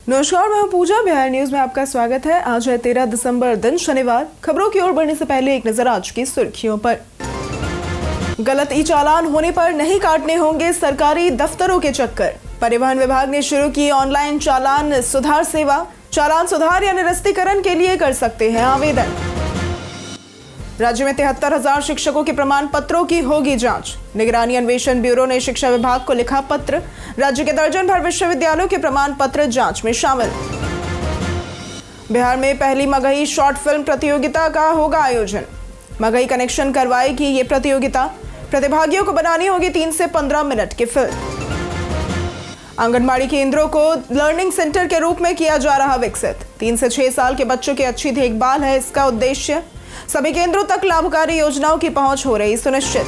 नमस्कार, मैं हूं पूजा। बिहार न्यूज में आपका स्वागत है। आज है 13 दिसंबर, दिन शनिवार। खबरों की ओर बढ़ने से पहले एक नजर आज की सुर्खियों पर। गलत ई चालान होने पर नहीं काटने होंगे सरकारी दफ्तरों के चक्कर। परिवहन विभाग ने शुरू की ऑनलाइन चालान सुधार सेवा। चालान सुधार या निरस्तीकरण के लिए कर सकते हैं आवेदन। राज्य में 73,000 शिक्षकों के प्रमाण पत्रों की होगी जांच। निगरानी अन्वेषण ब्यूरो ने शिक्षा विभाग को लिखा पत्र। राज्य के दर्जन भर विश्वविद्यालयों के प्रमाण पत्र जांच में शामिल। बिहार में पहली मगही शॉर्ट फिल्म प्रतियोगिता का होगा आयोजन। मगही कनेक्शन करवाएगी ये प्रतियोगिता। प्रतिभागियों को बनानी होगी 3 से 15 मिनट की फिल्म। आंगनबाड़ी केंद्रों को लर्निंग सेंटर के रूप में किया जा रहा विकसित। 3 से 6 साल के बच्चों की अच्छी देखभाल है इसका उद्देश्य। सभी केंद्रों तक लाभकारी योजनाओं की पहुंच हो रही सुनिश्चित।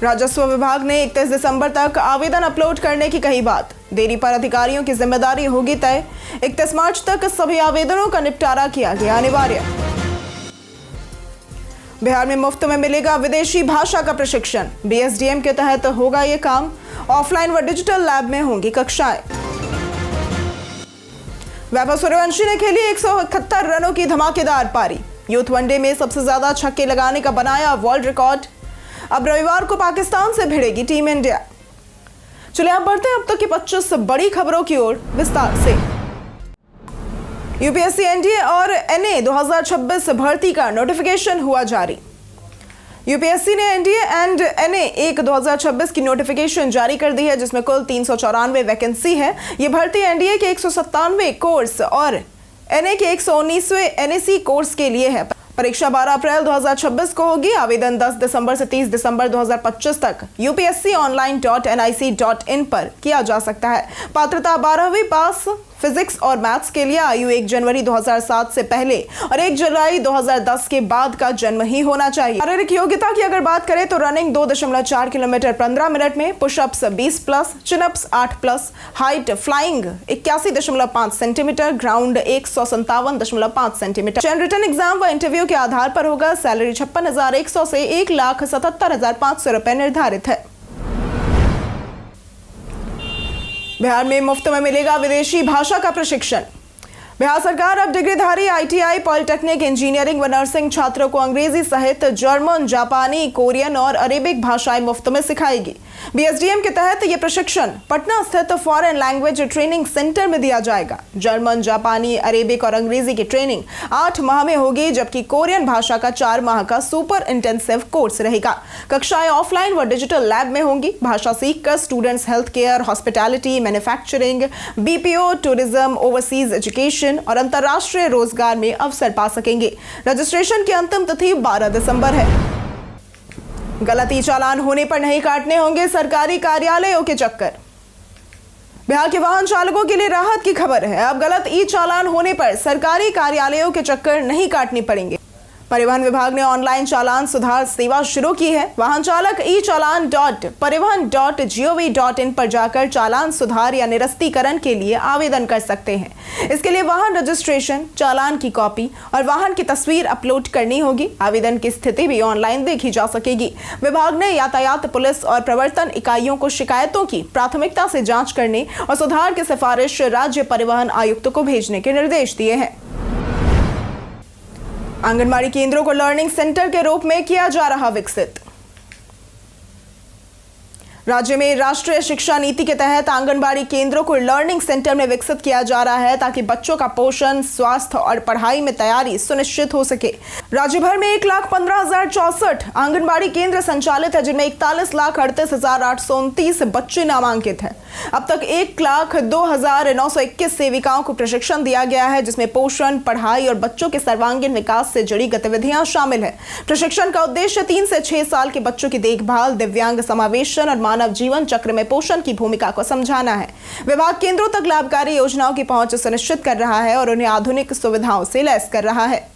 राजस्व विभाग ने 31 दिसंबर तक आवेदन अपलोड करने की कही बात। देरी पर अधिकारियों की जिम्मेदारी होगी तय। 31 मार्च तक सभी आवेदनों का निपटारा किया गया अनिवार्य। बिहार में मुफ्त में मिलेगा विदेशी भाषा का प्रशिक्षण। बीएसडीएम के तहत होगा ये काम। ऑफलाइन व डिजिटल लैब में होंगी कक्षाएं। वैभव सूर्यवंशी ने खेली 171 रनों की धमाकेदार पारी। यूथ वनडे में सबसे ज्यादा छक्के लगाने का बनाया वर्ल्ड रिकॉर्ड। अब रविवार को पाकिस्तान से भिड़ेगी टीम इंडिया। चलिए आप बढ़ते हैं अब तक की 25 बड़ी खबरों की ओर विस्तार से। यूपीएससी एनडीए और एनए 2026 भर्ती का नोटिफिकेशन हुआ जारी। यूपीएससी ने एनडीए एंड एनए 2026 की नोटिफिकेशन जारी कर दी है, जिसमें कुल 394 वैकेंसी है। ये भर्ती एनडीए के 197 कोर्स और एनए के 119वें एनएसी कोर्स के लिए है। परीक्षा 12 अप्रैल 2026 को होगी। आवेदन 10 दिसंबर से 30 दिसंबर 2025 तक upsconline.nic.in पर किया जा सकता है। पात्रता 12वीं पास। फिजिक्स और मैथ्स के लिए आयु 1 जनवरी 2007 से पहले और 1 जुलाई 2010 के बाद का जन्म ही होना चाहिए। शारीरिक योग्यता की अगर बात करें तो रनिंग 2.4 किलोमीटर 15 मिनट में, pushups 20+, chin ups 8+, height flying 81.5 centimetre, ground 157.5 centimetre. चयन रिटन एग्जाम व इंटरव्यू के आधार पर होगा। सैलरी 56,100 से 1,77,500 रुपए निर्धारित है। बिहार में मुफ्त में मिलेगा विदेशी भाषा का प्रशिक्षण। बिहार सरकार अब डिग्रीधारी आईटीआई, पॉलिटेक्निक, इंजीनियरिंग व नर्सिंग छात्रों को अंग्रेजी सहित जर्मन, जापानी, कोरियन और अरेबिक भाषाएं मुफ्त में सिखाएगी। बीएसडीएम के तहत यह प्रशिक्षण पटना स्थित फॉरेन लैंग्वेज ट्रेनिंग सेंटर में दिया जाएगा। जर्मन, जापानी, अरेबिक और अंग्रेजी की ट्रेनिंग 8 माह में होगी, जबकि कोरियन भाषा का 4 माह का सुपर इंटेंसिव कोर्स रहेगा। कक्षाएं ऑफलाइन व डिजिटल लैब में होंगी। भाषा सीखकर students health care, hospitality, manufacturing, BPO, tourism, overseas education और अंतर्राष्ट्रीय रोजगार में अवसर पा सकेंगे। रजिस्ट्रेशन की अंतिम तिथि 12 दिसंबर है। गलत ई चालान होने पर नहीं काटने होंगे सरकारी कार्यालयों के चक्कर। बिहार के वाहन चालकों के लिए राहत की खबर है। अब गलत ई चालान होने पर सरकारी कार्यालयों के चक्कर नहीं काटने पड़ेंगे। परिवहन विभाग ने ऑनलाइन चालान सुधार सेवा शुरू की है। वाहन चालक e-चालान.परिवहन.gov.in पर जाकर चालान सुधार या निरस्तीकरण के लिए आवेदन कर सकते हैं। इसके लिए वाहन रजिस्ट्रेशन, चालान की कॉपी और वाहन की तस्वीर अपलोड करनी होगी। आवेदन की स्थिति भी ऑनलाइन देखी जा सकेगी। विभाग ने यातायात पुलिस और प्रवर्तन इकाइयों को शिकायतों की प्राथमिकता से जाँच करने और सुधार की सिफारिश राज्य परिवहन आयुक्त को भेजने के निर्देश दिए हैं। आंगनबाड़ी केंद्रों को लर्निंग सेंटर के रूप में किया जा रहा विकसित। राज्य में राष्ट्रीय शिक्षा नीति के तहत आंगनबाड़ी केंद्रों को लर्निंग सेंटर में विकसित किया जा रहा है, ताकि बच्चों का पोषण, स्वास्थ्य और पढ़ाई में तैयारी सुनिश्चित हो सके। राज्य भर में 1,15,064 आंगनबाड़ी केंद्र संचालित है, जिनमें 41,38,829 बच्चे नामांकित हैं। अब तक 1,02,921 सेविकाओं को प्रशिक्षण दिया गया है, जिसमें पोषण, पढ़ाई और बच्चों के सर्वांगीण विकास से जुड़ी गतिविधियां शामिल है। प्रशिक्षण का उद्देश्य 3 से 6 साल के बच्चों की देखभाल, दिव्यांग समावेशन और मानव जीवन चक्र में पोषण की भूमिका को समझाना है। विभाग केंद्रों तक लाभकारी योजनाओं की पहुंच सुनिश्चित कर रहा है और उन्हें आधुनिक सुविधाओं से लैस कर रहा है।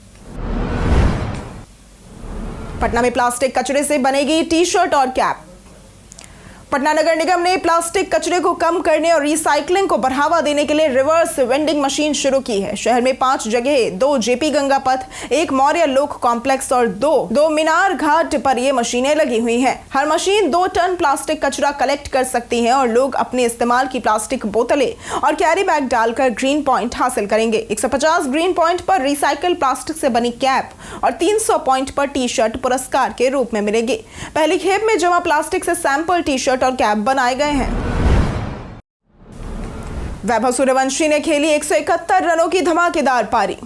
पटना में प्लास्टिक कचरे से बनेगी टी शर्ट और कैप। पटना नगर निगम ने प्लास्टिक कचरे को कम करने और रिसाइकलिंग को बढ़ावा देने के लिए रिवर्स वेंडिंग मशीन शुरू की है। शहर में 5 जगह, 2 जेपी गंगा पथ, 1 मौर्य लोक कॉम्प्लेक्स और 2 मीनार घाट पर ये मशीनें लगी हुई हैं। हर मशीन 2 टन प्लास्टिक कचरा कलेक्ट कर सकती है और लोग अपने इस्तेमाल की प्लास्टिक बोतलें और कैरी बैग डालकर ग्रीन पॉइंट हासिल करेंगे। 150 ग्रीन पॉइंट पर रिसाइकल प्लास्टिक से बनी कैप और 300 पॉइंट पर टी शर्ट पुरस्कार के रूप में मिलेंगे। पहली खेप में जमा प्लास्टिक से सैंपल टी शर्ट और कैप बनाए गए हैं। वैभव सूर्यवंशी ने खेली 171 रनों की धमाकेदार पारी।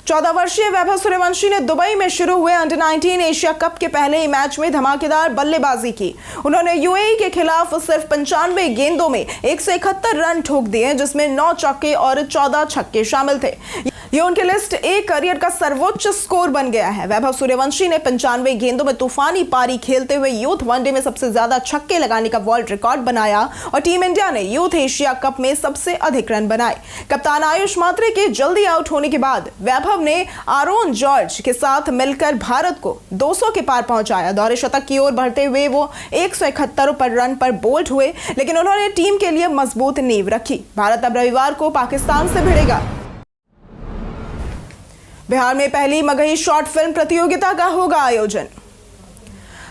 14 वर्षीय वैभव सूर्यवंशी ने दुबई में शुरू हुए अंडर-19 एशिया कप के पहले ही मैच में धमाकेदार बल्लेबाजी की। उन्होंने यूएई के खिलाफ सिर्फ 95 गेंदों में 171 रन ठोक दिए, जिसमें 9 चौके और 14 छक्के शामिल थे। ये उनके लिस्ट ए करियर का सर्वोच्च स्कोर बन गया है। वैभव सूर्यवंशी ने 95 गेंदों में तूफानी पारी खेलते हुए यूथ वनडे में सबसे ज्यादा छक्के लगाने का वर्ल्ड रिकॉर्ड बनाया और टीम इंडिया ने यूथ एशिया कप में सबसे अधिक रन बनाए। कप्तान आयुष मात्रे के जल्दी आउट होने के बाद वैभव ने आरोन जॉर्ज के साथ मिलकर भारत को 200 के पार पहुंचाया। दौरे शतक की ओर बढ़ते हुए वो 171 पर रन पर बोल्ड हुए, लेकिन उन्होंने टीम के लिए मजबूत नींव रखी। भारत अब रविवार को पाकिस्तान से भिड़ेगा। बिहार में पहली मगही शॉर्ट फिल्म प्रतियोगिता का होगा आयोजन।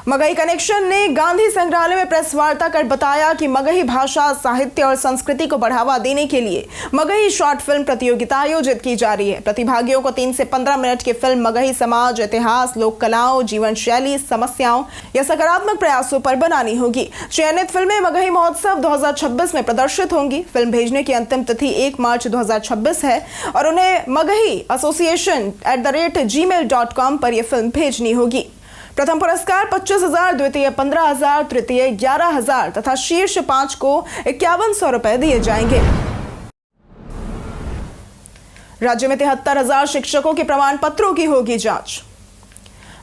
मगही कनेक्शन ने गांधी संग्रहालय में प्रेस वार्ता कर बताया कि मगही भाषा, साहित्य और संस्कृति को बढ़ावा देने के लिए मगही शॉर्ट फिल्म प्रतियोगिता आयोजित की जा रही है। प्रतिभागियों को 3 से 15 मिनट की फिल्म मगही समाज, इतिहास, लोक कलाओं, जीवन शैली, समस्याओं या सकारात्मक प्रयासों पर बनानी होगी। चयनित फिल्में मगही महोत्सव 2026 में प्रदर्शित होंगी। फिल्म भेजने की अंतिम तिथि 1 मार्च 2026 है और उन्हें मगही association@gmail.com पर यह फिल्म भेजनी होगी। प्रथम पुरस्कार 25,000, द्वितीय 15,000, तृतीय 11,000 तथा शीर्ष 5 को 5100 रुपए दिए जाएंगे। राज्य में 73,000 शिक्षकों के प्रमाण पत्रों की होगी जांच।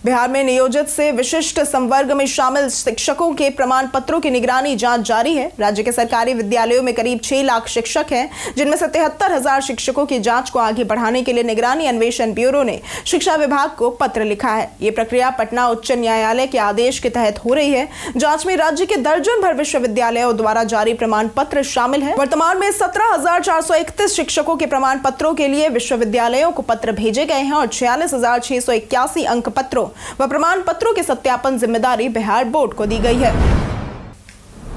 बिहार में नियोजित से विशिष्ट संवर्ग में शामिल शिक्षकों के प्रमाण पत्रों की निगरानी जांच जारी है। राज्य के सरकारी विद्यालयों में करीब 6 लाख शिक्षक हैं, जिनमें से 73,000 शिक्षकों की जांच को आगे बढ़ाने के लिए निगरानी अन्वेषण ब्यूरो ने शिक्षा विभाग को पत्र लिखा है। ये प्रक्रिया पटना उच्च न्यायालय के आदेश के तहत हो रही है। जांच में राज्य के दर्जन भर विश्वविद्यालयों द्वारा जारी प्रमाण पत्र शामिल है। वर्तमान में 17,431 शिक्षकों के प्रमाण पत्रों के लिए विश्वविद्यालयों को पत्र भेजे गए हैं और 46,681 अंक पत्रों व प्रमाण पत्रों के सत्यापन जिम्मेदारी बिहार बोर्ड को दी गई है।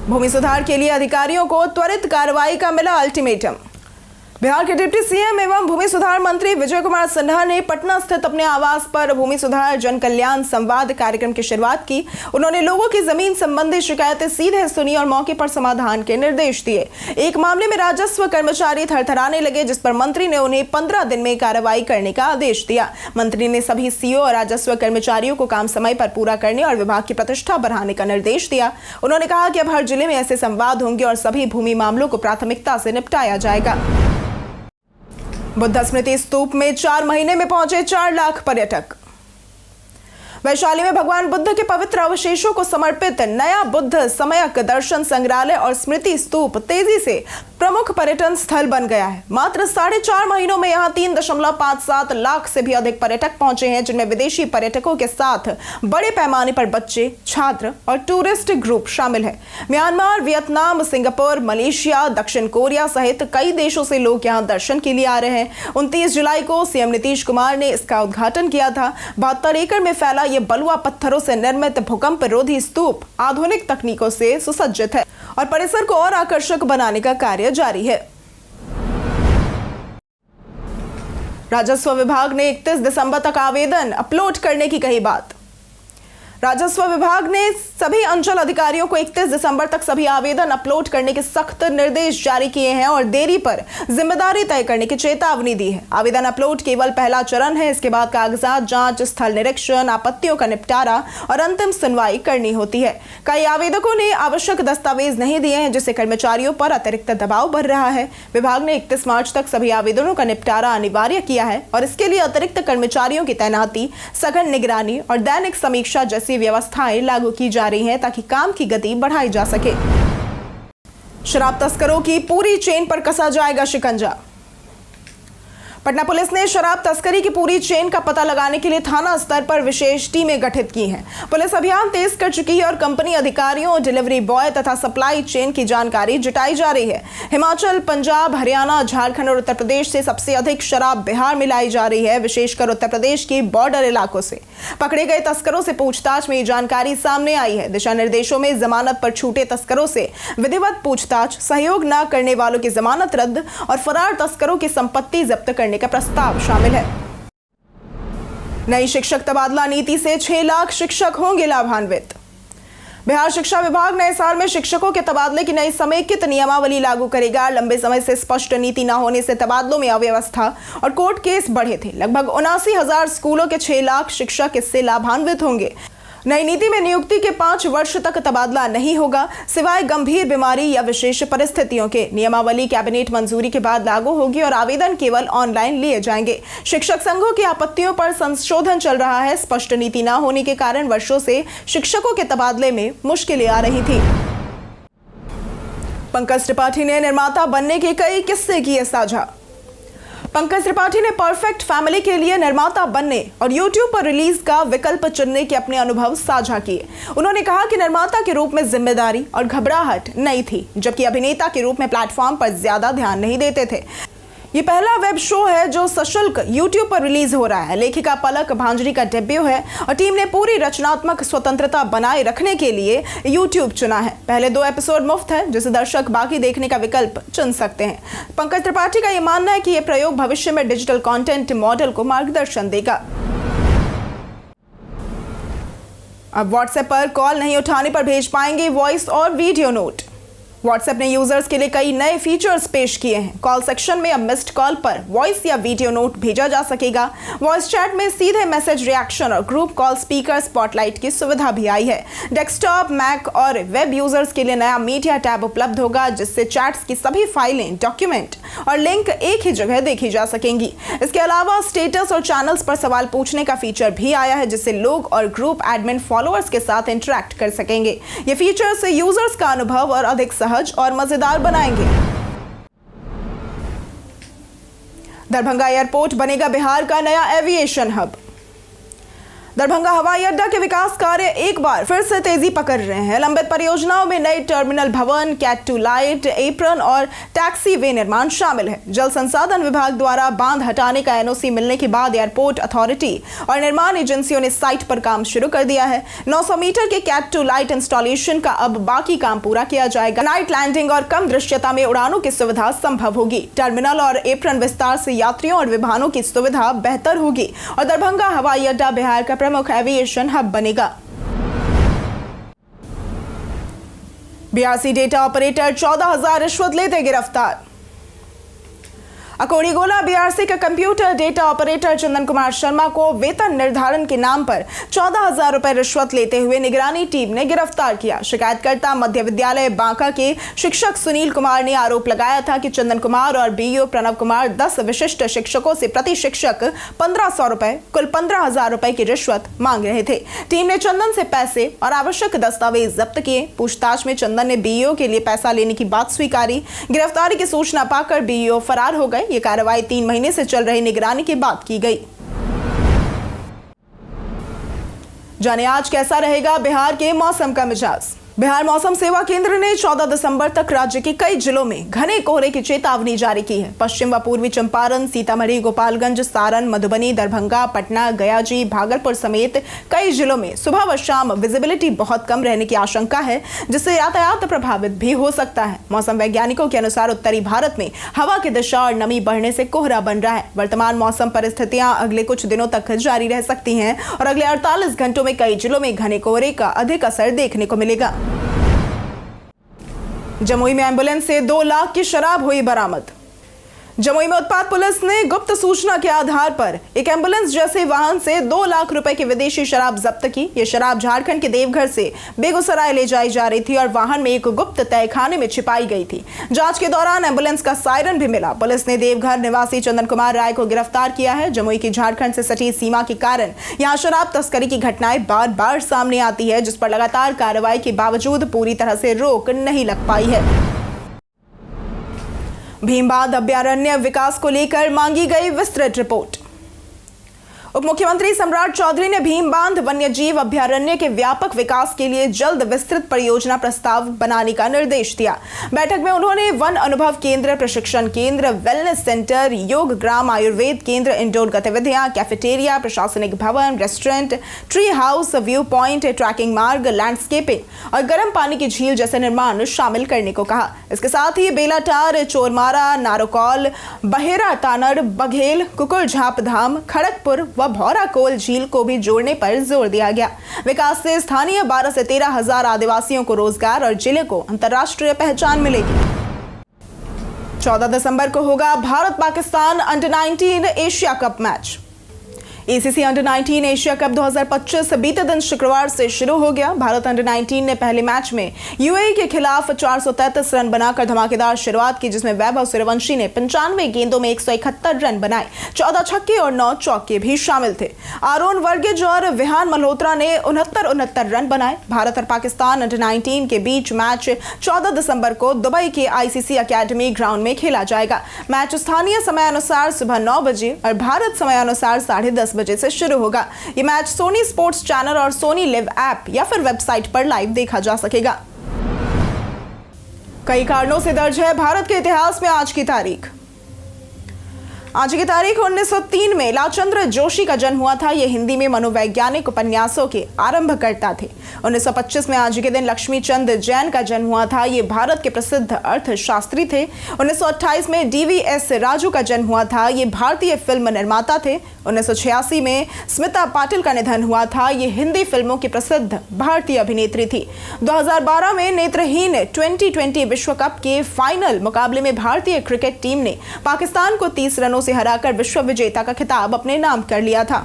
भूमि सुधार के लिए अधिकारियों को त्वरित कार्रवाई का मिला अल्टीमेटम। बिहार के डिप्टी सीएम एवं भूमि सुधार मंत्री विजय कुमार सिन्हा ने पटना स्थित अपने आवास पर भूमि सुधार जन कल्याण संवाद कार्यक्रम की शुरुआत की। उन्होंने लोगों की जमीन संबंधी शिकायतें सीधे सुनी और मौके पर समाधान के निर्देश दिए। एक मामले में राजस्व कर्मचारी थरथराने लगे, जिस पर मंत्री ने उन्हें 15 दिन में कार्रवाई करने का आदेश दिया। मंत्री ने सभी सीओ और राजस्व कर्मचारियों को काम समय पर पूरा करने और विभाग की प्रतिष्ठा बढ़ाने का निर्देश दिया। उन्होंने कहा कि अब हर जिले में ऐसे संवाद होंगे और सभी भूमि मामलों को प्राथमिकता से निपटाया जाएगा। बुद्ध स्मृति स्तूप में 4 महीने में पहुंचे 4 लाख पर्यटक। वैशाली में भगवान बुद्ध के पवित्र अवशेषों को समर्पित नया बुद्ध समयक दर्शन संग्रहालय और स्मृति स्तूप तेजी से प्रमुख पर्यटन स्थल बन गया है। मात्र 4.5 महीनों में यहां 3.57 लाख से भी अधिक पर्यटक पहुंचे हैं, जिनमें विदेशी पर्यटकों के साथ बड़े पैमाने पर बच्चे, छात्र और टूरिस्ट ग्रुप शामिल है। म्यांमार, वियतनाम, सिंगापुर, मलेशिया, दक्षिण कोरिया सहित कई देशों से लोग यहां दर्शन के लिए आ रहे हैं। 29 जुलाई को सीएम नीतीश कुमार ने इसका उद्घाटन किया था। 72 एकड़ में फैला ये बलुआ पत्थरों से निर्मित भूकंप रोधी स्तूप आधुनिक तकनीकों से सुसज्जित है और परिसर को और आकर्षक बनाने का कार्य जारी है। राजस्व विभाग ने 31 दिसंबर तक आवेदन अपलोड करने की कही बात। राजस्व विभाग ने सभी अंचल अधिकारियों को 31 दिसंबर तक सभी आवेदन अपलोड करने के सख्त निर्देश जारी किए हैं और देरी पर जिम्मेदारी तय करने की चेतावनी दी है। आवेदन अपलोड केवल पहला चरण है। इसके बाद कागजात जांच, स्थल निरीक्षण, आपत्तियों का निपटारा और अंतिम सुनवाई करनी होती है। कई आवेदकों ने आवश्यक दस्तावेज नहीं दिए हैं, जिससे कर्मचारियों पर अतिरिक्त दबाव बढ़ रहा है। विभाग ने 31 मार्च तक सभी आवेदनों का निपटारा अनिवार्य किया है और इसके लिए अतिरिक्त कर्मचारियों की तैनाती, सघन निगरानी और दैनिक समीक्षा जैसी व्यवस्थाएं लागू की जा रही हैं ताकि काम की गति बढ़ाई जा सके। शराब तस्करों की पूरी चेन पर कसा जाएगा शिकंजा। पटना पुलिस ने शराब तस्करी की पूरी चेन का पता लगाने के लिए थाना स्तर पर विशेष टीमें गठित की हैं। पुलिस अभियान तेज कर चुकी है और कंपनी अधिकारियों, डिलीवरी बॉय तथा सप्लाई चेन की जानकारी जुटाई जा रही है। हिमाचल, पंजाब, हरियाणा, झारखंड और उत्तर प्रदेश से सबसे अधिक शराब बिहार में लाई जा रही है, विशेषकर उत्तर प्रदेश के बॉर्डर इलाकों से। पकड़े गए तस्करों से पूछताछ में ये जानकारी सामने आई है। दिशा निर्देशों में जमानत पर छूटे तस्करों से विधिवत पूछताछ, सहयोग न करने वालों की जमानत रद्द और फरार तस्करों की संपत्ति जब्त करने का प्रस्ताव शामिल है। नई शिक्षक तबादला नीति से 6 लाख शिक्षक होंगे लाभान्वित। बिहार शिक्षा विभाग नए साल में शिक्षकों के तबादले की नई समेकित नियमावली लागू करेगा। लंबे समय से स्पष्ट नीति न होने से तबादलों में अव्यवस्था और कोर्ट केस बढ़े थे। लगभग 79,000 स्कूलों के 6 लाख शिक्षक इससे लाभान्वित होंगे। नई नीति में नियुक्ति के 5 वर्ष तक तबादला नहीं होगा, सिवाय गंभीर बीमारी या विशेष परिस्थितियों के। नियमावली कैबिनेट मंजूरी के बाद लागू होगी और आवेदन केवल ऑनलाइन लिए जाएंगे। शिक्षक संघों की आपत्तियों पर संशोधन चल रहा है। स्पष्ट नीति न होने के कारण वर्षों से शिक्षकों के तबादले में मुश्किलें आ रही थी। पंकज त्रिपाठी ने निर्माता बनने के कई किस्से किए साझा। पंकज त्रिपाठी ने परफेक्ट फैमिली के लिए निर्माता बनने और YouTube पर रिलीज का विकल्प चुनने के अपने अनुभव साझा किए। उन्होंने कहा कि निर्माता के रूप में जिम्मेदारी और घबराहट नहीं थी, जबकि अभिनेता के रूप में प्लेटफॉर्म पर ज्यादा ध्यान नहीं देते थे। ये पहला वेब शो है जो सशुल्क YouTube पर रिलीज हो रहा है। लेखिका पलक भांजरी का डेब्यू है और टीम ने पूरी रचनात्मक स्वतंत्रता बनाए रखने के लिए YouTube चुना है। पहले 2 एपिसोड मुफ्त है, जिसे दर्शक बाकी देखने का विकल्प चुन सकते हैं। पंकज त्रिपाठी का यह मानना है कि यह प्रयोग भविष्य में डिजिटल कंटेंट मॉडल को मार्गदर्शन देगा। अब व्हाट्सएप पर कॉल नहीं उठाने पर भेज पाएंगे वॉइस और वीडियो नोट। व्हाट्सएप ने यूजर्स के लिए कई नए फीचर्स पेश किए हैं। कॉल सेक्शन में अब मिस्ड कॉल पर वॉइस या वीडियो नोट भेजा जा सकेगा। वॉइस चैट में सीधे मैसेज रिएक्शन और ग्रुप कॉल स्पीकर स्पॉटलाइट की सुविधा भी आई है। डेस्कटॉप, मैक और वेब यूजर्स के लिए नया मीडिया टैब उपलब्ध होगा, जिससे चैट्स की सभी फाइलें, डॉक्यूमेंट और लिंक एक ही जगह देखी जा सकेंगी। इसके अलावा स्टेटस और चैनल्स पर सवाल पूछने का फीचर भी आया है, जिससे लोग और ग्रुप एडमिन फॉलोअर्स के साथ इंटरैक्ट कर सकेंगे। ये फीचर से यूजर्स का अनुभव और अधिक सहज और मजेदार बनाएंगे। दरभंगा एयरपोर्ट बनेगा बिहार का नया एविएशन हब। दरभंगा हवाई अड्डा के विकास कार्य एक बार फिर से तेजी पकड़ रहे हैं। लंबित परियोजनाओं में नई टर्मिनल भवन, कैट टू लाइट, एप्रन और टैक्सी वे निर्माण शामिल है। जल संसाधन विभाग द्वारा बांध हटाने का एनओसी मिलने के बाद एयरपोर्ट अथॉरिटी और निर्माण एजेंसियों ने साइट पर काम शुरू कर दिया है। 900 मीटर के कैट टू लाइट इंस्टॉलेशन का अब बाकी काम पूरा किया जाएगा। नाइट लैंडिंग और कम दृश्यता में उड़ानों की सुविधा संभव होगी। टर्मिनल और एप्रन विस्तार से यात्रियों और विमानों की सुविधा बेहतर होगी और दरभंगा हवाई अड्डा बिहार का प्रमुख एविएशन हब बनेगा। बीआरसी डेटा ऑपरेटर 14,000 रिश्वत लेते गिरफ्तार। अकोड़ीगोला बीआरसी का computer data operator Chandan Kumar Sharma को वेतन निर्धारण के नाम पर 14,000 रुपए रिश्वत लेते हुए निगरानी टीम ने गिरफ्तार किया। शिकायतकर्ता मध्य विद्यालय बांका के शिक्षक सुनील कुमार ने आरोप लगाया था कि चंदन कुमार और बीईओ प्रणव कुमार 10 विशिष्ट शिक्षकों से प्रति शिक्षक 1,500 रुपए, कुल 15,000 रुपए की रिश्वत मांग रहे थे। टीम ने चंदन से पैसे और आवश्यक दस्तावेज जब्त किए। पूछताछ में चंदन ने बीईओ के लिए पैसा लेने की बात स्वीकारी। गिरफ्तारी की सूचना पाकर बीईओ फरार हो गए। ये कार्रवाई 3 महीने से चल रही निगरानी के बाद की गई। जाने आज कैसा रहेगा बिहार के मौसम का मिजाज। बिहार मौसम सेवा केंद्र ने 14 दिसंबर तक राज्य के कई जिलों में घने कोहरे की चेतावनी जारी की है। पश्चिम व पूर्वी चंपारण, सीतामढ़ी, गोपालगंज, सारण, मधुबनी, दरभंगा, पटना, गयाजी, भागलपुर समेत कई जिलों में सुबह व शाम विजिबिलिटी बहुत कम रहने की आशंका है, जिससे यातायात प्रभावित भी हो सकता है। मौसम वैज्ञानिकों के अनुसार उत्तरी भारत में हवा की दिशा और नमी बढ़ने से कोहरा बन रहा है। वर्तमान मौसम परिस्थितियां अगले कुछ दिनों तक जारी रह सकती हैं और अगले 48 घंटों में कई जिलों में घने कोहरे का अधिक असर देखने को मिलेगा। जमुई में एम्बुलेंस से 2 लाख की शराब हुई बरामद। जमुई में उत्पाद पुलिस ने गुप्त सूचना के आधार पर एक एम्बुलेंस जैसे वाहन से 2 लाख रुपए की विदेशी शराब जब्त की। यह शराब झारखंड के देवघर से बेगूसराय ले जाई जा रही थी और वाहन में एक गुप्त तहखाने में छिपाई गई थी। जांच के दौरान एम्बुलेंस का सायरन भी मिला। पुलिस ने देवघर निवासी चंदन कुमार राय को गिरफ्तार किया है। जमुई की झारखंड से सटी सीमा के कारण यहाँ शराब तस्करी की घटनाएं बार बार सामने आती है, जिस पर लगातार कार्रवाई के बावजूद पूरी तरह से रोक नहीं लग पाई है। भीमबांध अभयारण्य विकास को लेकर मांगी गई विस्तृत रिपोर्ट। उप मुख्यमंत्री सम्राट चौधरी ने भीमबांध वन्यजीव अभयारण्य के व्यापक विकास के लिए जल्द विस्तृत परियोजना प्रस्ताव बनाने का निर्देश दिया। बैठक में उन्होंने वन अनुभव केंद्र, प्रशिक्षण केंद्र, वेलनेस सेंटर, योग ग्राम, आयुर्वेद केंद्र, इंडोर गतिविधियां, कैफेटेरिया, प्रशासनिक भवन, restaurant, tree house, view point, trekking मार्ग, लैंडस्केपिंग और गर्म पानी की झील जैसे निर्माण शामिल करने को कहा। इसके साथ ही बेलाटार, चोरमारा, नारोकौल, बहेरा तानड़, बघेल, कुकुर झाप धाम, खड़गपुर व भौराकोल झील को भी जोड़ने पर जोर दिया गया। विकास से स्थानीय 12 से 13 हजार आदिवासियों को रोजगार और जिले को अंतर्राष्ट्रीय पहचान मिलेगी। 14 दिसंबर को होगा Bharat Pakistan under 19 Asia cup match. ACC under 19 Asia cup 2025 बीते दिन शुक्रवार से शुरू हो गया। भारत अंडर 19 ने पहले मैच में यूएई के खिलाफ 433 रन बनाकर धमाकेदार शुरुआत की, जिसमें वैभव सूर्यवंशी ने 95 गेंदों में 171 रन बनाए। 14 छक्के और 9 चौके भी शामिल थे। आरोन वर्गेज और विहान मल्होत्रा ने 69 रन बनाए। भारत और पाकिस्तान अंडर 19 के बीच मैच 14 दिसंबर को दुबई के आईसीसी अकेडमी ग्राउंड में खेला जाएगा। मैच स्थानीय समय अनुसार सुबह 9 बजे और भारत समय अनुसार 10:30 बजे से शुरू होगा। यह मैच सोनी स्पोर्ट्स चैनल और सोनी लिव ऐप या फिर वेबसाइट पर लाइव देखा जा सकेगा। कई कारणों से दर्ज है भारत के इतिहास में आज की तारीख। आज की तारीख 1903 में लालचंद्र जोशी का जन्म हुआ था। ये हिंदी में मनोवैज्ञानिक उपन्यासों के आरंभकर्ता थे। 1925 में आज के दिन लक्ष्मी चंद जैन का जन्म हुआ था। ये भारत के प्रसिद्ध अर्थशास्त्री थे। 1928 में डीवीएस राजू का जन्म हुआ था। ये भारतीय फिल्म निर्माता थे। 1986 में स्मिता पाटिल का निधन हुआ था। ये हिंदी फिल्मों की प्रसिद्ध भारतीय अभिनेत्री थी। 2012 में नेत्रहीन T20 विश्व कप के फाइनल मुकाबले में भारतीय क्रिकेट टीम ने पाकिस्तान को 30 रनों से हराकर विश्व विजेता का खिताब अपने नाम कर लिया था।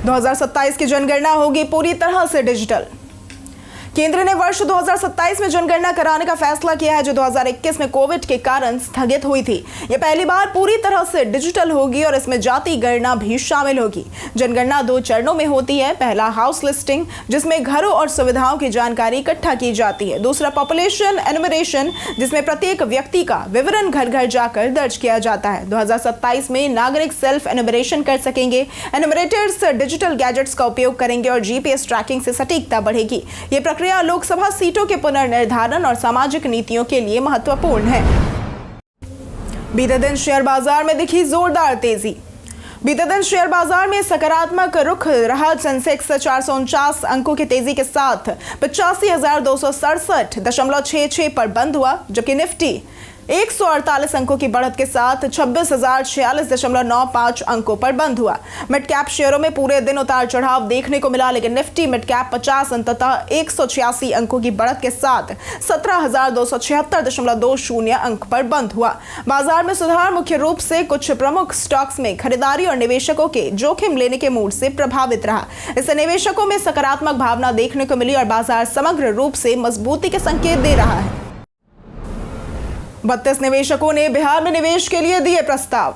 2027 की जनगणना होगी पूरी तरह से डिजिटल। केंद्र ने वर्ष 2027 में जनगणना कराने का फैसला किया है, जो 2021 में कोविड के कारण स्थगित हुई थी। यह पहली बार पूरी तरह से डिजिटल होगी और इसमें जाति गणना भी शामिल होगी। जनगणना 2 चरणों में होती है। पहला हाउस लिस्टिंग, जिसमें घरों और सुविधाओं की जानकारी इकट्ठा की जाती है। दूसरा पॉपुलेशन एनुमरेशन, जिसमें प्रत्येक व्यक्ति का विवरण घर घर जाकर दर्ज किया जाता है। 2027 में नागरिक सेल्फ एनुमरेशन कर सकेंगे। एनुमरेटर्स डिजिटल गैजेट्स का उपयोग करेंगे और जीपीएस ट्रैकिंग से सटीकता बढ़ेगी। ये प्रक्रिया लोकसभा सीटों के पुनर्निर्धारण और सामाजिक नीतियों के लिए महत्वपूर्ण है। बीते दिन शेयर बाजार में दिखी जोरदार तेजी। बीते दिन शेयर बाजार में सकारात्मक रुख रहा। सेंसेक्स 449 अंकों की तेजी के साथ 85,267.66 पर बंद हुआ, जबकि निफ्टी 148 अंकों की बढ़त के साथ 26,046.95 अंकों पर बंद हुआ। मिड कैप शेयरों में पूरे दिन उतार चढ़ाव देखने को मिला, लेकिन निफ्टी मिड कैप 50 अंततः 186 अंकों की बढ़त के साथ 17,276.20 अंक पर बंद हुआ। बाजार में सुधार मुख्य रूप से कुछ प्रमुख स्टॉक्स में खरीदारी और निवेशकों के जोखिम लेने के मूड से प्रभावित रहा। इससे निवेशकों में सकारात्मक भावना देखने को मिली और बाजार समग्र रूप से मजबूती के संकेत दे रहा है। 32 निवेशकों ने बिहार में निवेश के लिए दिए प्रस्ताव।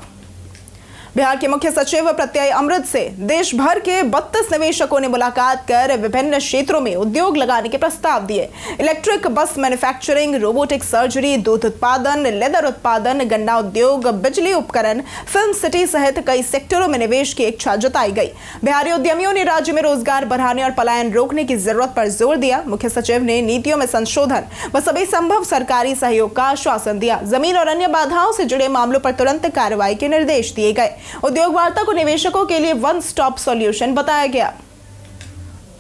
बिहार के मुख्य सचिव प्रत्यय अमृत से देश भर के 32 निवेशकों ने मुलाकात कर विभिन्न क्षेत्रों में उद्योग लगाने के प्रस्ताव दिए। Electric bus manufacturing, robotic surgery, दूध उत्पादन, लेदर उत्पादन, गन्ना उद्योग, बिजली उपकरण, फिल्म सिटी सहित कई सेक्टरों में निवेश की इच्छा जताई गई। बिहारी उद्यमियों ने राज्य में रोजगार बढ़ाने और पलायन रोकने की जरूरत पर जोर दिया। मुख्य सचिव ने नीतियों में संशोधन व सभी संभव सरकारी सहयोग का आश्वासन दिया। जमीन और अन्य बाधाओं से जुड़े मामलों पर तुरंत कार्रवाई के निर्देश दिए गए। उद्योग वार्ता को निवेशकों के लिए वन स्टॉप सॉल्यूशन बताया गया।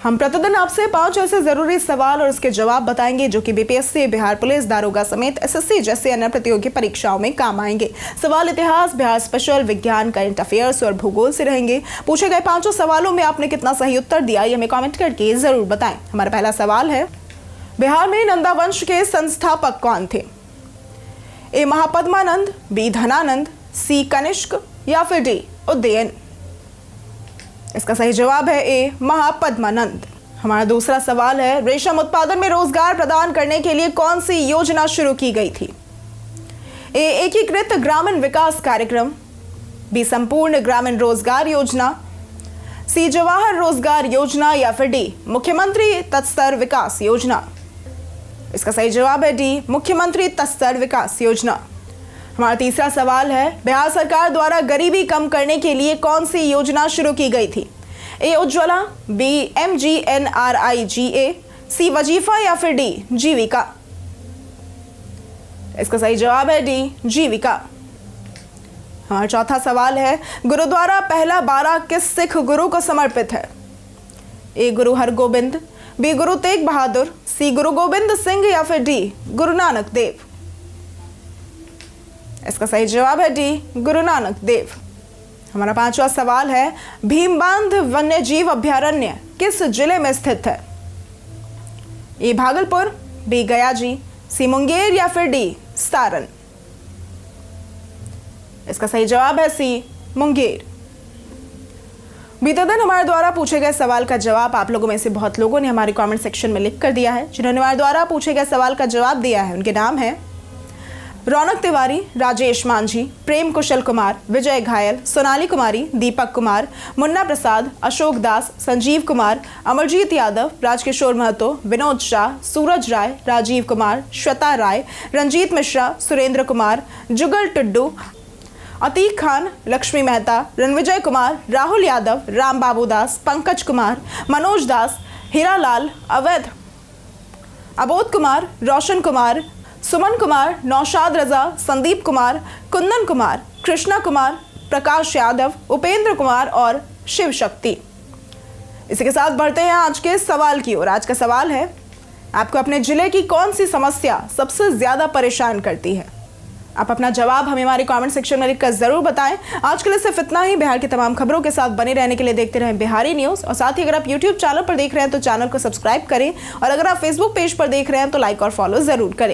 हम प्रतिदिन आपसे 5 ऐसे जरूरी सवाल और उसके जवाब बताएंगे जो कि बीपीएससी, बिहार पुलिस, दारोगा समेत एसएससी जैसे अन्य प्रतियोगी परीक्षाओं में काम आएंगे। सवाल इतिहास, बिहार स्पेशल, विज्ञान, करंट अफेयर्स और भूगोल से रहेंगे। पूछे गए 5 सवालों में आपने कितना सही उत्तर दिया, ये हमें कमेंट करके जरूर बताएं। हमारा पहला सवाल है, बिहार में नंदा वंश के संस्थापक कौन थे? ए महापद्मानंद, बी धनानंद, सी कनिष्क या फिर डी उदयन? इसका सही जवाब है ए महापद्मानंद। हमारा दूसरा सवाल है, रेशम उत्पादन में रोजगार प्रदान करने के लिए कौन सी योजना शुरू की गई थी? ए एकीकृत ग्रामीण विकास कार्यक्रम, बी संपूर्ण ग्रामीण रोजगार योजना, सी जवाहर रोजगार योजना या फिर डी मुख्यमंत्री तत्स्तर विकास योजना? इसका सही जवाब है डी, मुख्यमंत्री तस्तर विकास योजना। हमारा तीसरा सवाल है, बिहार सरकार द्वारा गरीबी कम करने के लिए कौन सी योजना शुरू की गई थी? ए उज्ज्वला, बी MGNRIGA, सी वजीफा या फिर डी जीविका। इसका सही जवाब है डी जीविका। हमारा चौथा सवाल है, गुरुद्वारा पहला बारा किस सिख गुरु को समर्पित है? ए गुरु हरगोबिंद, बी गुरु तेग बहादुर, सी गुरु गोविंद सिंह या फिर डी गुरु नानक देव। इसका सही जवाब है डी गुरु नानक देव। हमारा पांचवा सवाल है, भीमबांध वन्य जीव अभयारण्य किस जिले में स्थित है? ए भागलपुर, बी गयाजी, सी मुंगेर या फिर डी सारण। इसका सही जवाब है सी मुंगेर। बीते दिन हमारे द्वारा पूछे गए सवाल का जवाब आप लोगों में से बहुत लोगों ने हमारे कमेंट सेक्शन में लिख कर दिया है। जिन्होंने हमारे द्वारा पूछे गए सवाल का जवाब दिया है उनके नाम है रौनक तिवारी, राजेश मांझी, प्रेम कुशल कुमार, विजय घायल, सोनाली कुमारी, दीपक कुमार, मुन्ना प्रसाद, अशोक दास, संजीव कुमार, अमरजीत यादव, राजकिशोर महतो, विनोद शाह, सूरज राय, राजीव कुमार, श्वेता राय, रंजीत मिश्रा, सुरेंद्र कुमार, जुगल टुड्डू, अतीक खान, लक्ष्मी मेहता, रणविजय कुमार, राहुल यादव, राम बाबू दास, पंकज कुमार, मनोज दास, हीरालाल, अवैध, अबोध कुमार, रोशन कुमार, सुमन कुमार, नौशाद रजा, संदीप कुमार, कुंदन कुमार, कृष्णा कुमार, प्रकाश यादव, उपेंद्र कुमार और शिव शक्ति। इसी के साथ बढ़ते हैं आज के सवाल की ओर। आज का सवाल है, आपको अपने जिले की कौन सी समस्या सबसे ज्यादा परेशान करती है? आप अपना जवाब हमें हमारे कमेंट सेक्शन में लिखकर जरूर बताएं। आज के लिए सिर्फ इतना ही। बिहार की तमाम खबरों के साथ बने रहने के लिए देखते रहें बिहारी न्यूज़। और साथ ही अगर आप यूट्यूब चैनल पर देख रहे हैं तो चैनल को सब्सक्राइब करें, और अगर आप फेसबुक पेज पर देख रहे हैं तो लाइक और फॉलो जरूर करें।